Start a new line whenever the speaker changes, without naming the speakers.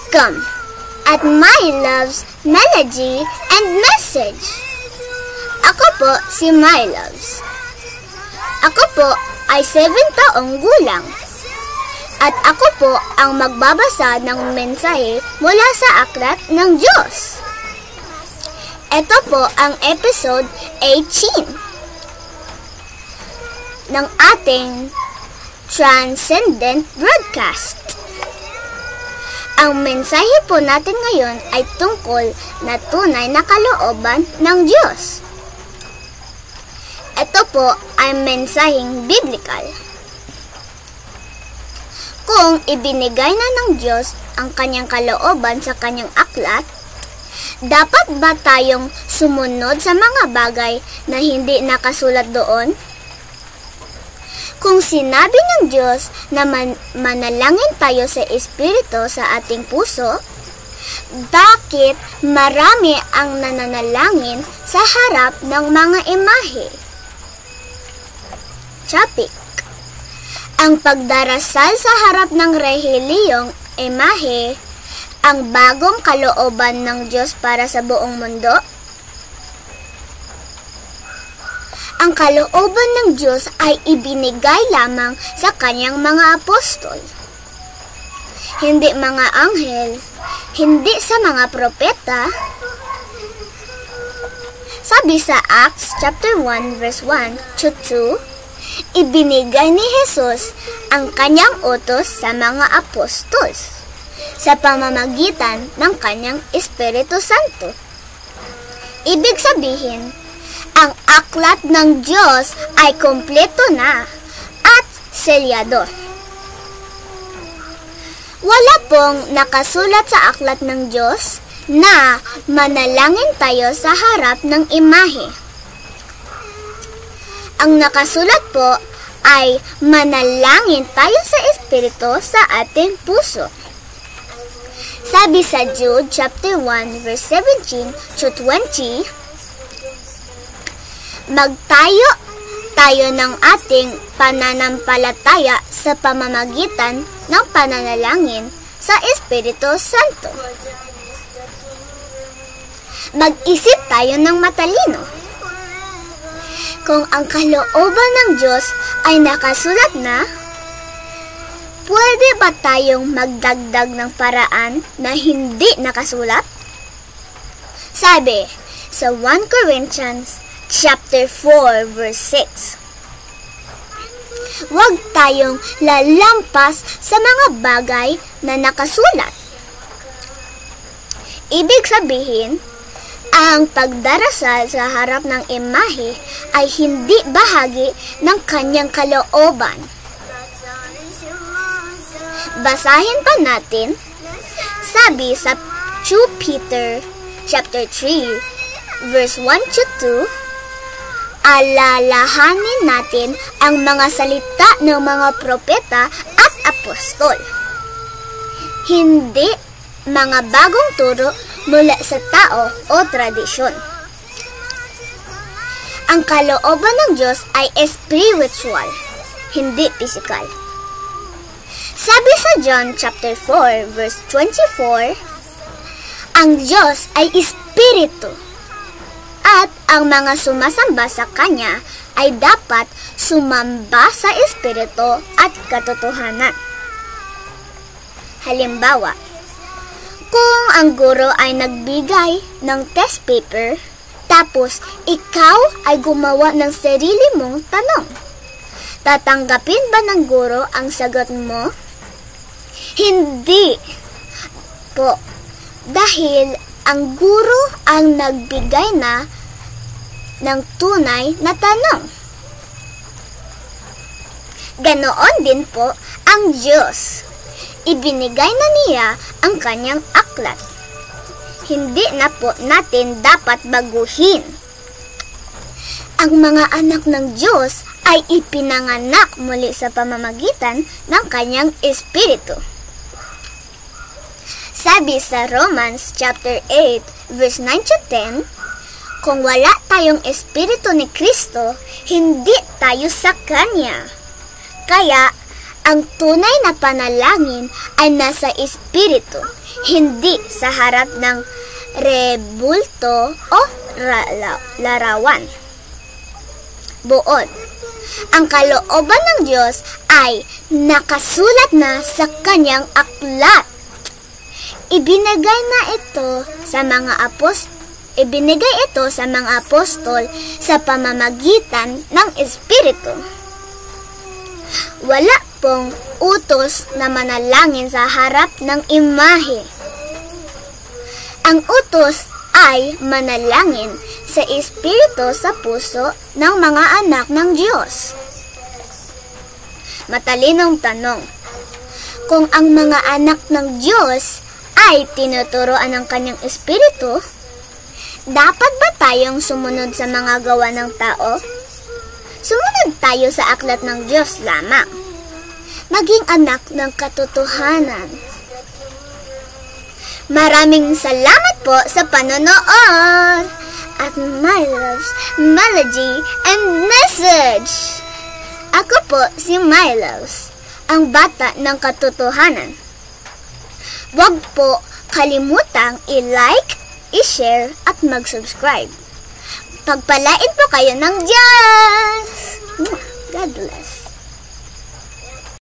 Welcome at my love's melody and message. Ako po si My Loves. Ako po ay 7 taong gulang. At ako po ang magbabasa ng mensahe mula sa aklat ng Diyos. Ito po ang episode 18 ng ating Transcendent Broadcast. Ang mensahe po natin ngayon ay tungkol na tunay na kalooban ng Diyos. Ito po ay mensaheng biblikal. Kung ibinigay na ng Diyos ang kanyang kalooban sa kanyang aklat, dapat ba tayong sumunod sa mga bagay na hindi nakasulat doon? Kung sinabi ng Diyos na manalangin tayo sa Espiritu sa ating puso, bakit marami ang nananalangin sa harap ng mga imahe? Topic: ang pagdarasal sa harap ng relihiyong imahe, ang bagong kalooban ng Diyos para sa buong mundo? Ang kalooban ng Diyos ay ibinigay lamang sa kanyang mga apostol. Hindi mga anghel, hindi sa mga propeta. Sabi sa Acts chapter 1 verse 1 to 2, ibinigay ni Jesus ang kanyang utos sa mga apostols sa pamamagitan ng kanyang Espiritu Santo. Ibig sabihin, ang aklat ng Diyos ay kompleto na at selyado. Wala pong nakasulat sa aklat ng Diyos na manalangin tayo sa harap ng imahe. Ang nakasulat po ay manalangin tayo sa Espiritu sa ating puso. Sabi sa Jude chapter 1 verse 17 to 20, magtayo tayo ng ating pananampalataya sa pamamagitan ng pananalangin sa Espiritu Santo. Mag-isip tayo ng matalino. Kung ang kalooban ng Diyos ay nakasulat na, pwede ba tayong magdagdag ng paraan na hindi nakasulat? Sabi sa 1 Corinthians chapter 4 verse 6, huwag tayong lalampas sa mga bagay na nakasulat. Ibig sabihin, ang pagdarasal sa harap ng imahe ay hindi bahagi ng kanyang kalooban. Basahin pa natin, sabi sa 2 Peter chapter 3 verse 1 to 2, alalahanin natin ang mga salita ng mga propeta at apostol. Hindi mga bagong turo mula sa tao o tradisyon. Ang kalooban ng Diyos ay spiritual, hindi physical. Sabi sa John chapter 4 verse 24, ang Diyos ay espiritu. At ang mga sumasamba sa Kanya ay dapat sumamba sa Espiritu at katotohanan. Halimbawa, kung ang guro ay nagbigay ng test paper, tapos ikaw ay gumawa ng sarili mong tanong, tatanggapin ba ng guro ang sagot mo? Hindi po, dahil ang guro ang nagbigay na ng tunay na tanong. Ganoon din po ang Diyos. Ibinigay na niya ang kanyang aklat. Hindi na po natin dapat baguhin. Ang mga anak ng Diyos ay ipinanganak muli sa pamamagitan ng kanyang Espiritu. Sabi sa Romans chapter 8 verse 9 to 10, kung wala tayong Espiritu ni Kristo, hindi tayo sa Kanya. Kaya, Ang tunay na panalangin ay nasa espiritu, hindi sa harap ng rebulto o larawan. Buod. Ang kalooban ng Diyos ay nakasulat na sa kanyang aklat. Ibinigay ito sa mga apostol sa pamamagitan ng Espiritu. Wala pong utos na manalangin sa harap ng imahe. Ang utos ay manalangin sa Espiritu sa puso ng mga anak ng Diyos. Matalinong tanong, kung ang mga anak ng Diyos ay tinuturoan ng kanyang Espiritu, dapat ba tayong sumunod sa mga gawa ng tao? Sumunod tayo sa aklat ng Diyos lamang. Maging anak ng katotohanan. Maraming salamat po sa panonood at my loves, melody and message. Ako po si My Loves, ang bata ng katotohanan. Huwag po kalimutang i-like, i-share at mag-subscribe. Pagpalain po kayo ng Diyos. God bless.